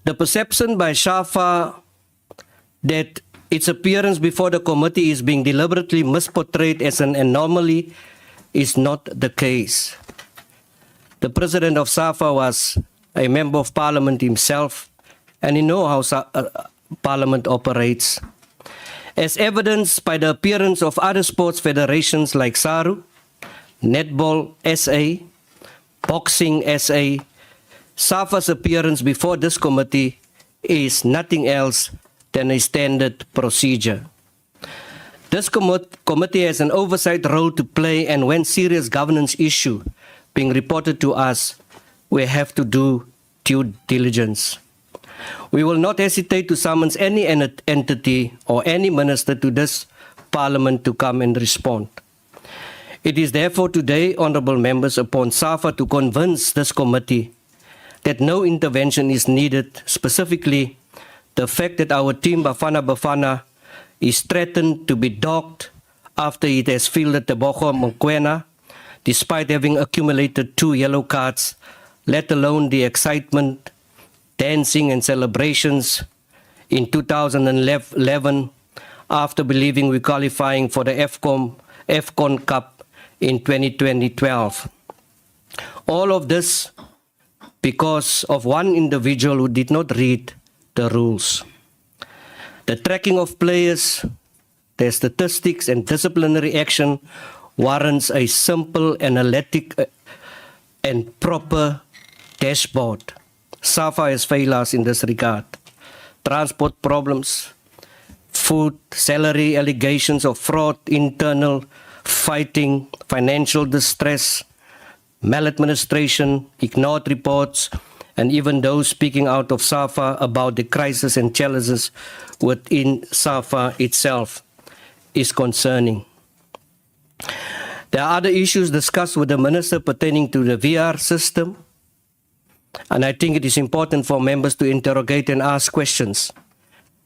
The perception by SAFA that its appearance before the committee is being deliberately misportrayed as an anomaly is not the case. The president of SAFA was a member of parliament himself, and he knows how parliament operates. As evidenced by the appearance of other sports federations like SARU, Netball SA, Boxing SA, SAFA's appearance before this committee is nothing else than a standard procedure. This committee has an oversight role to play, and when serious governance issue being reported to us, we have to do due diligence. We will not hesitate to summons any entity or any minister to this parliament to come and respond. It is therefore today, honourable members, upon SAFA to convince this committee that no intervention is needed, specifically the fact that our team Bafana Bafana is threatened to be docked after it has fielded the Bochum Mokwena, despite having accumulated 2 yellow cards, let alone the excitement, dancing and celebrations in 2011 after believing we're qualifying for the AFCON Cup in 2012. All of this because of one individual who did not read the rules. The tracking of players, their statistics and disciplinary action warrants a simple, analytic and proper dashboard. SAFA has failed us in this regard. Transport problems, food, salary allegations of fraud, internal fighting, financial distress, maladministration, ignored reports, and even those speaking out of SAFA about the crisis and challenges within SAFA itself is concerning. There are other issues discussed with the Minister pertaining to the VR system, and I think it is important for members to interrogate and ask questions,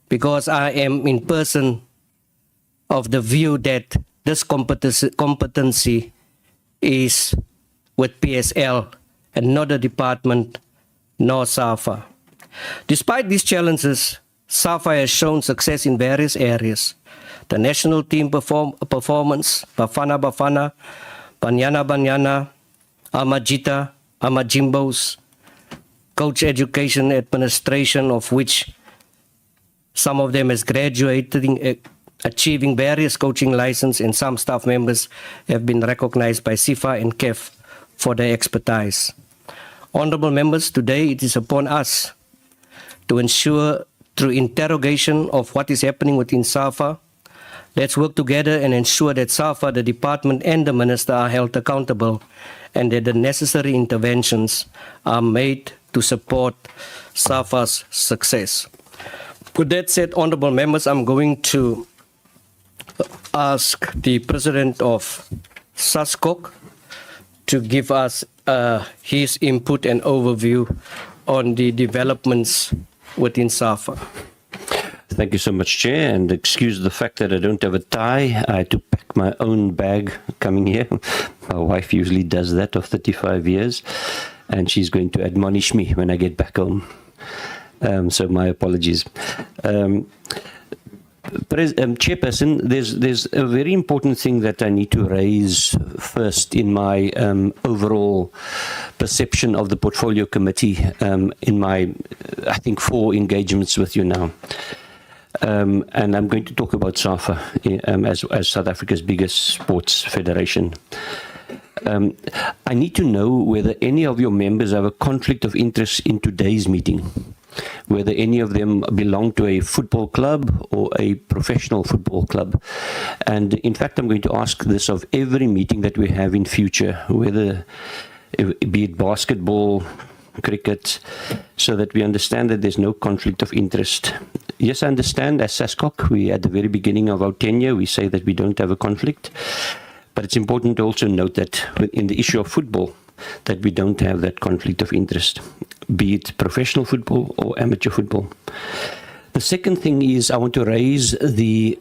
because I am in person of the view that this competency is with PSL and not the department nor SAFA. Despite these challenges, SAFA has shown success in various areas. The national team performance, Bafana Bafana, Banyana Banyana, Amajita, Amajimbos, coach education administration, of which some of them is graduating, achieving various coaching license, and some staff members have been recognized by SIFA and KEF for their expertise. Honourable members, today it is upon us to ensure through interrogation of what is happening within SAFA. Let's work together and ensure that SAFA, the department and the minister are held accountable, and that the necessary interventions are made to support SAFA's success. With that said, honourable members, I'm going to ask the president of SASCOC to give us his input and overview on the developments within SAFA. Thank you so much, Chair, and excuse the fact that I don't have a tie. I had to pack my own bag coming here. My wife usually does that of 35 years, and she's going to admonish me when I get back home. So my apologies. Chairperson, there's a very important thing that I need to raise first in my overall perception of the portfolio committee in my, I think, 4 engagements with you now. And I'm going to talk about SAFA as South Africa's biggest sports federation. I need to know whether any of your members have a conflict of interest in today's meeting, whether any of them belong to a football club or a professional football club. And in fact, I'm going to ask this of every meeting that we have in future, whether be it basketball, cricket, so that we understand that there's no conflict of interest. Yes, I understand as SASCOC, we at the very beginning of our tenure, we say that we don't have a conflict. But it's important to also note that in the issue of football, that we don't have that conflict of interest, be it professional football or amateur football. The second thing is I want to raise the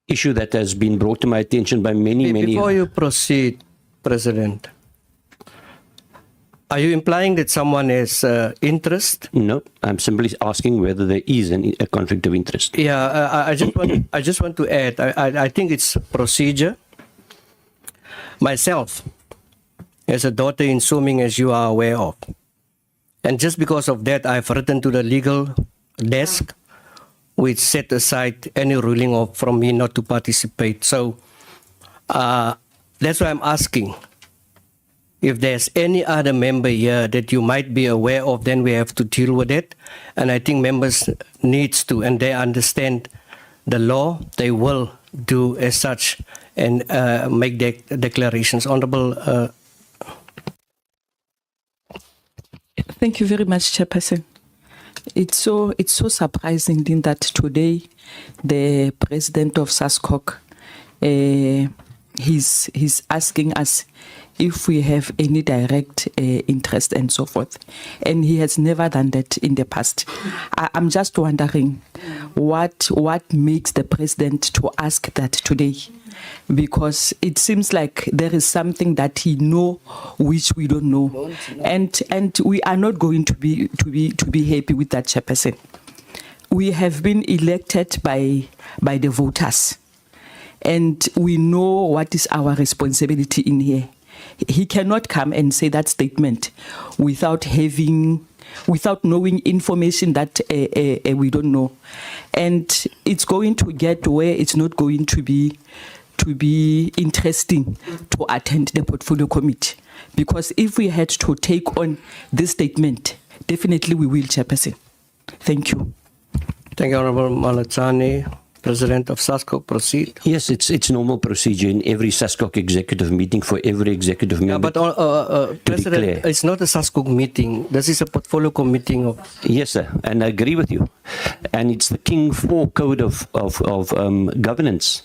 issue that has been brought to my attention by many... Before you proceed, President, Are you implying that someone has interest? No, I'm simply asking whether there is a conflict of interest. Yeah, I just want to add, I think it's procedure. Myself, as a daughter in Suming, as you are aware of, and just because of that, I've written to the legal desk, which set aside any ruling from me not to participate. So that's why I'm asking. If there's any other member here that you might be aware of, then we have to deal with it. And I think members needs to, and they understand the law, they will do as such and make their declarations. Honorable. Thank you very much, Chairperson. It's so surprising in that today the president of SASCOC he's asking us if we have any direct interest and so forth, and he has never done that in the past. I'm just wondering what makes the president to ask that today, because it seems like there is something that he know which we don't know, and we are not going to be happy with that, Chairperson. We have been elected by the voters, and we know what is our responsibility in here. He cannot come and say that statement without knowing information that we don't know, and it's going to get where it's not going to be interesting to attend the portfolio committee, because if we had to take on this statement, definitely we will, Chairperson. Thank you. Thank you, Honorable Malatsane. President of SASCOC, proceed. Yes, it's normal procedure in every SASCOC executive meeting for every executive member. Yeah, but President, declare. It's not a SASCOC meeting. This is a portfolio committee of. Yes, sir, and I agree with you. And it's the King 4 code of governance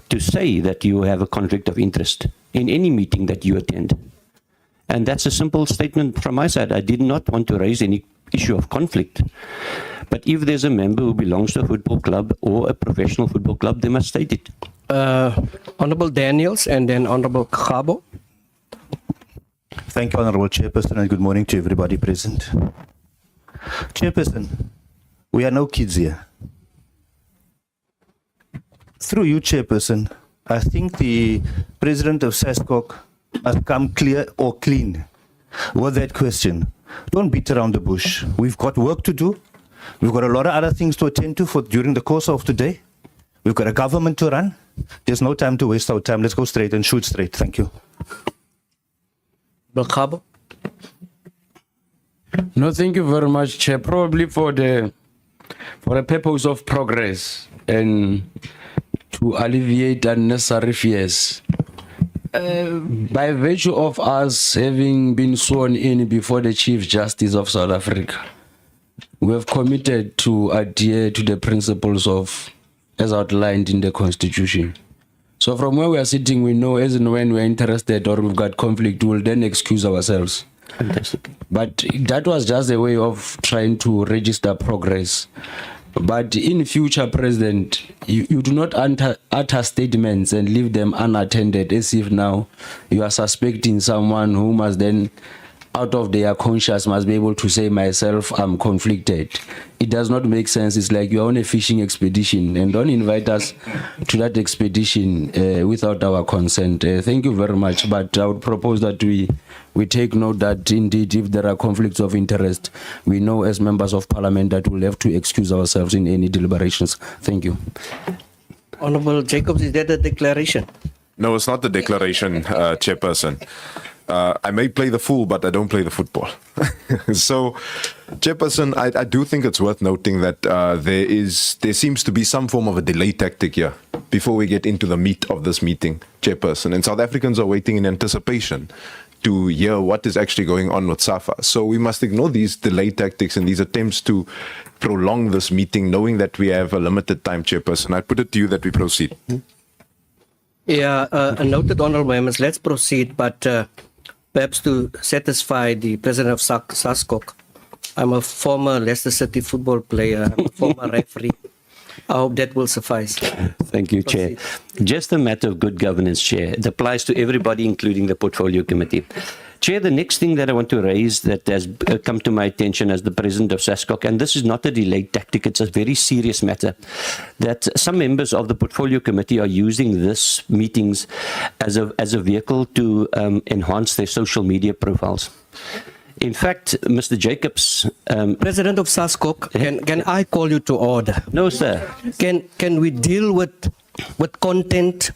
to say that you have a conflict of interest in any meeting that you attend. And that's a simple statement from my side. I did not want to raise any issue of conflict. But if there's a member who belongs to a football club or a professional football club, they must state it. Honorable Daniels and then Honorable Kgabo. Thank you, Honorable Chairperson, and good morning to everybody present. Chairperson, we are no kids here. Through you, Chairperson, I think the President of SASCOC must come clear or clean with that question. Don't beat around the bush. We've got work to do. We've got a lot of other things to attend to during the course of today. We've got a government to run. There's no time to waste our time. Let's go straight and shoot straight. Thank you. Kgabo. No, thank you very much, Chair. Probably for the purpose of progress and to alleviate unnecessary fears. By virtue of us having been sworn in before the Chief Justice of South Africa, we have committed to adhere to the principles of, as outlined in the Constitution. So from where we are sitting, we know as and when we are interested or we've got conflict, we will then excuse ourselves. Fantastic. But that was just a way of trying to register progress. But in future, President, you do not utter statements and leave them unattended as if now you are suspecting someone who must then, out of their conscience, must be able to say, myself, I'm conflicted. It does not make sense. It's like you're on a fishing expedition, and don't invite us to that expedition without our consent. Thank you very much. But I would propose that we take note that indeed, if there are conflicts of interest, we know as members of parliament that we'll have to excuse ourselves in any deliberations. Thank you. Honorable Jacobs, is that a declaration? No, it's not the declaration, Chairperson. I may play the fool, but I don't play the football. So, Chairperson, I do think it's worth noting that there seems to be some form of a delay tactic here before we get into the meat of this meeting, Chairperson. And South Africans are waiting in anticipation to hear what is actually going on with SAFA. So we must ignore these delay tactics and these attempts to prolong this meeting, knowing that we have a limited time, Chairperson. I put it to you that we proceed. Yeah, noted, honorable members. Let's proceed, but perhaps to satisfy the president of SASCOC, I'm a former Leicester City football player, I'm a former referee. I hope that will suffice. Thank you, Chair. Just a matter of good governance, Chair. It applies to everybody, including the Portfolio Committee. Chair, the next thing that I want to raise that has come to my attention as the president of SASCOC, and this is not a delayed tactic, it's a very serious matter, that some members of the portfolio committee are using this meetings as a vehicle to enhance their social media profiles. In fact, Mr. Jacobs... President of SASCOC, can I call you to order? No, sir. Can we deal with content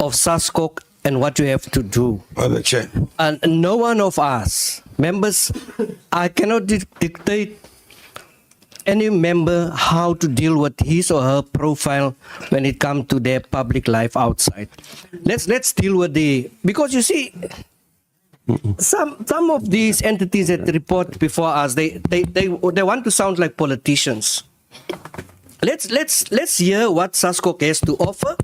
of SASCOC and what you have to do? Mother Chair. And no one of us, members, I cannot dictate any member how to deal with his or her profile when it comes to their public life outside. Let's deal with because you see, some of these entities that report before us, they want to sound like politicians. Let's hear what SASCOC has to offer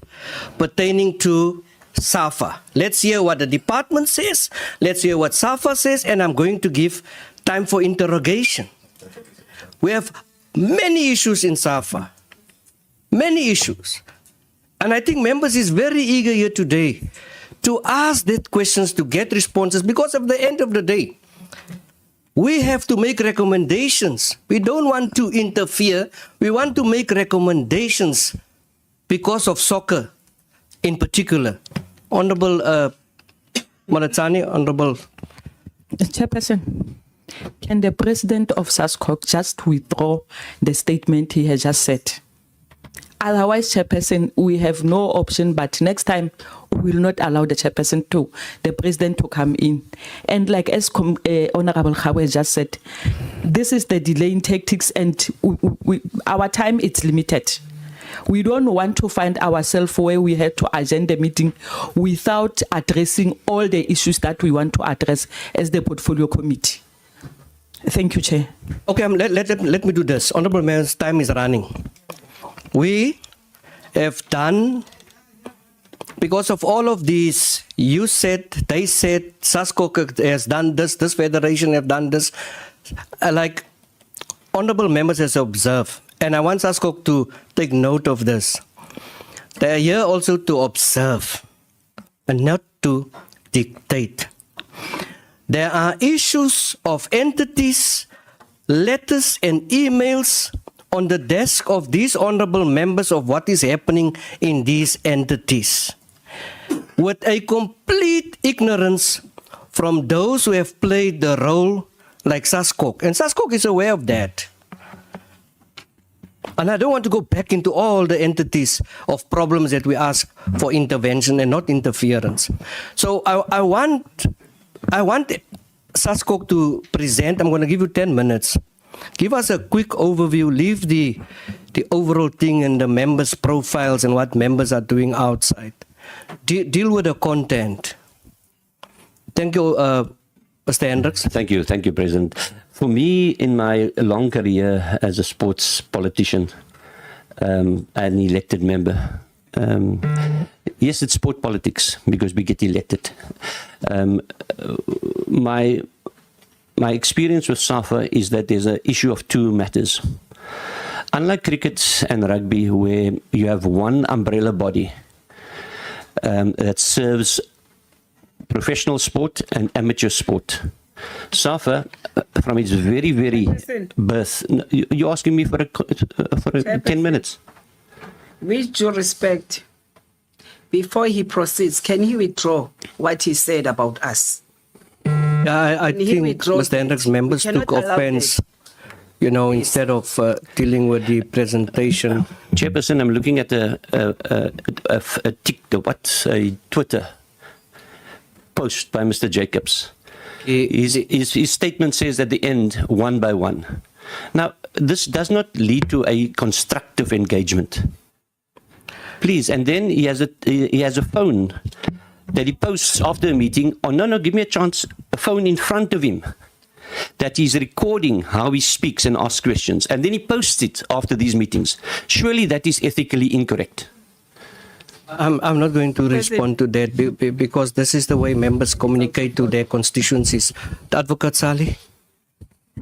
pertaining to SAFA. Let's hear what the department says. Let's hear what SAFA says, and I'm going to give time for interrogation. We have many issues in SAFA. Many issues. And I think members is very eager here today to ask that questions, to get responses, because at the end of the day, we have to make recommendations. We don't want to interfere. We want to make recommendations because of soccer in particular. Honorable Mzansi, Honorable... Chairperson, can the president of SASCOC just withdraw the statement he has just said? Otherwise, Chairperson, we have no option, but next time we will not allow the Chairperson the president to come in. And like as Honorable Khawe just said, this is the delaying tactics, and our time is limited. We don't want to find ourselves where we have to adjourn the meeting without addressing all the issues that we want to address as the portfolio committee. Thank you, Chair. Okay, let me do this. Honorable Mayor's time is running. We have done, because of all of these, you said, they said, SASCOC has done this federation have done this, like honorable members has observed, and I want SASCOC to take note of this. They are here also to observe and not to dictate. There are issues of entities, letters and emails on the desk of these honorable members of what is happening in these entities, with a complete ignorance from those who have played the role like SASCOC. And SASCOC is aware of that. And I don't want to go back into all the entities of problems that we ask for intervention and not interference. So I want SASCOC to present. I'm going to give you 10 minutes. Give us a quick overview. Leave the overall thing and the members' profiles and what members are doing outside. Deal with the content. Thank you, Mr. Hendricks. Thank you, President. For me, in my long career as a sports politician, an elected member, yes, it's sport politics because we get elected. My experience with SAFA is that there's an issue of two matters. Unlike cricket and rugby, where you have one umbrella body that serves professional sport and amateur sport, SAFA, from its very, very birth... You're asking me for 10 minutes. With due respect, before he proceeds, can he withdraw what he said about us? I think Mr. Hendricks' members took offense, instead of dealing with the presentation. Chairperson, I'm looking at a Twitter post by Mr. Jacobs. His statement says at the end, one by one. Now, this does not lead to a constructive engagement. Please, and then he has a phone that he posts after a meeting. Oh, no, give me a chance. A phone in front of him that he's recording how he speaks and asks questions. And then he posts it after these meetings. Surely that is ethically incorrect. I'm not going to respond to that because this is the way members communicate to their constituencies. Advocate Sali.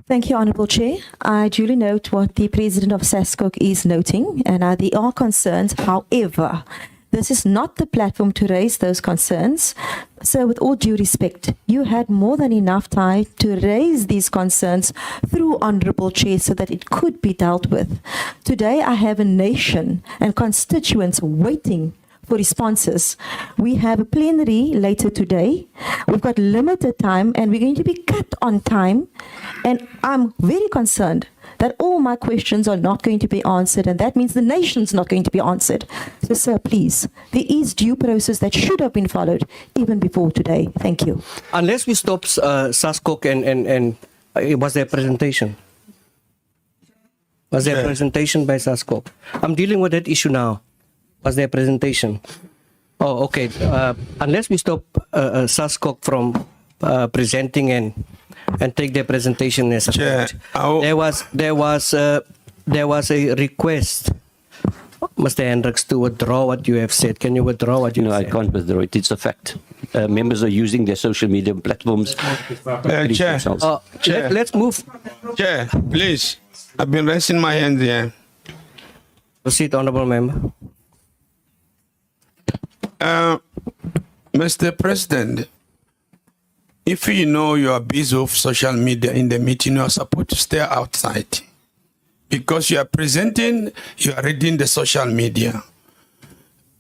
Thank you, Honourable Chair. I duly note what the President of SASCOC is noting, and there are concerns. However, This is not the platform to raise those concerns. So with all due respect, you had more than enough time to raise these concerns through Honourable Chair so that it could be dealt with. Today I have a nation and constituents waiting for responses. We have a plenary later today. We've got limited time and we're going to be cut on time. And I'm very concerned that all my questions are not going to be answered, and that means the nation's not going to be answered. So, sir, please, there is due process that should have been followed even before today. Thank you. Unless we stop SASCOC and was there a presentation? Was there a presentation by SASCOC? I'm dealing with that issue now. Was there a presentation? Oh, okay. Unless we stop SASCOC from presenting and take their presentation as a Chair, point. There was a request, Mr. Hendricks, to withdraw what you have said. Can you withdraw what you No, said? I can't withdraw it. It's a fact. Members are using their social media platforms. to police Chair. themselves. Chair. Let's move. Chair, please. I've been raising my hand here. Proceed, honourable member. Mr. President, if you know you are busy with social media in the meeting, you are supposed to stay outside. Because you are presenting, you are reading the social media.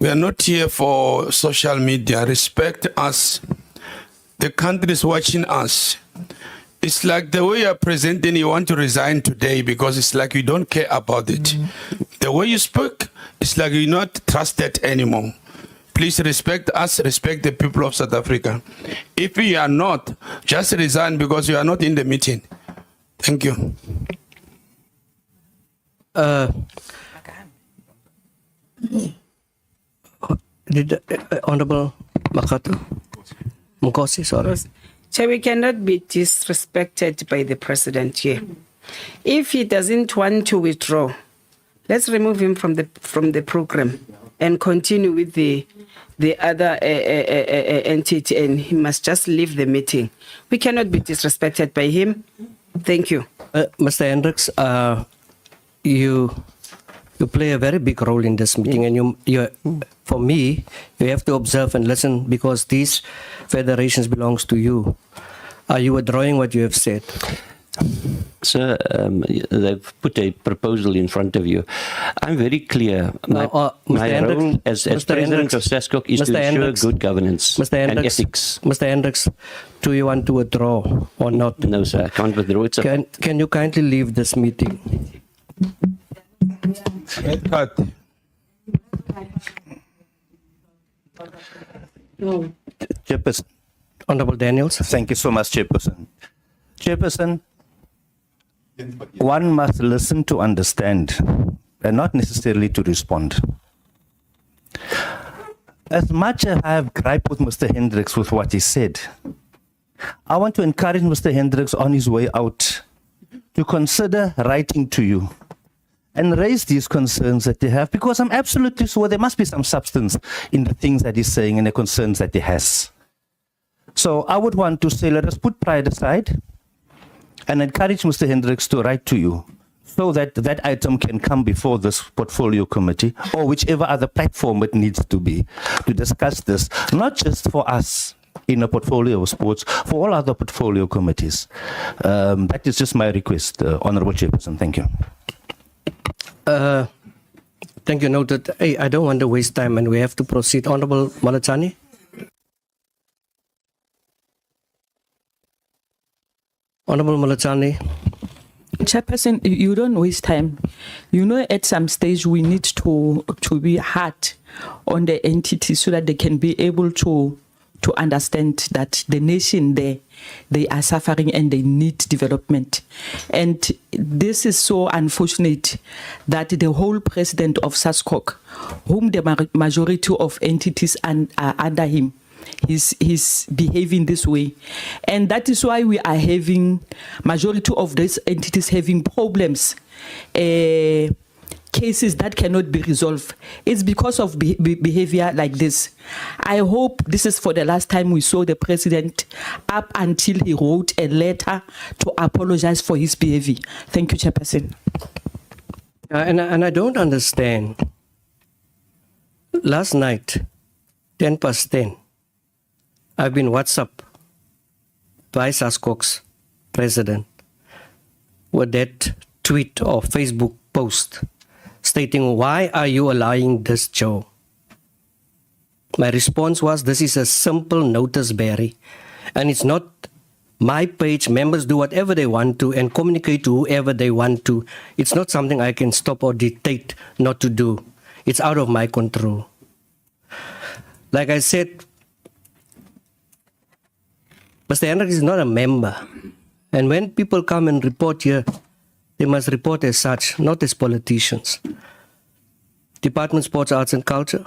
We are not here for social media. Respect us. The country is watching us. It's like the way you are presenting, you want to resign today because it's like you don't care about it. The way you speak, it's like you're not trusted anymore. Please respect us, respect the people of South Africa. If you are not, just resign because you are not in the meeting. Thank you. Did Honourable Mkosi, sorry. Chair, we cannot be disrespected by the president here. If he doesn't want to withdraw, let's remove him from the program and continue with the other entity, and he must just leave the meeting. We cannot be disrespected by him. Thank you. Mr. Hendricks, you play a very big role in this meeting, and you for me, you have to observe and listen because these federations belongs to you. Are you withdrawing what you have said? Sir, they've put a proposal in front of you. I'm very clear. My role as president of SASCOC is to ensure good governance and ethics. Mr. Hendricks, do you want to withdraw or not? No, sir, I can't withdraw it. Can you kindly leave this meeting? Cut. Chairperson. Honourable Daniels. Thank you so much, Chairperson. Chairperson, one must listen to understand and not necessarily to respond. As much as I have griped with Mr. Hendricks with what he said, I want to encourage Mr. Hendricks on his way out to consider writing to you and raise these concerns that they have, because I'm absolutely sure there must be some substance in the things that he's saying and the concerns that he has. So I would want to say, let us put pride aside and encourage Mr. Hendricks to write to you so that that item can come before this portfolio committee or whichever other platform it needs to be to discuss this, not just for us in a portfolio of sports, for all other portfolio committees. That is just my request, Honourable Chairperson. Thank you. Thank you. Noted. Hey, I don't want to waste time and we have to proceed. Honourable Malachani. Honourable Malachani. Chairperson, you don't waste time. You know, at some stage we need to be hard on the entities so that they can be able to understand that the nation there, they are suffering and they need development. And this is so unfortunate that the whole president of SASCOC, whom the majority of entities are under him, he's behaving this way. And that is why we are having majority of these entities having problems, cases that cannot be resolved. It's because of behavior like this. I hope this is for the last time we saw the president up until he wrote a letter to apologize for his behavior. Thank you, Chairperson. And I don't understand. Last night, 10:10, I've been WhatsApp by SASCOC's president with that tweet or Facebook post stating, "Why are you allowing this, Joe?" My response was, "This is a simple notice, Barry, and it's not my page. Members do whatever they want to and communicate to whoever they want to. It's not something I can stop or dictate not to do. It's out of my control." Like I said, Mr. Hendricks is not a member. And when people come and report here, they must report as such, not as politicians. Department of Sports, Arts and Culture,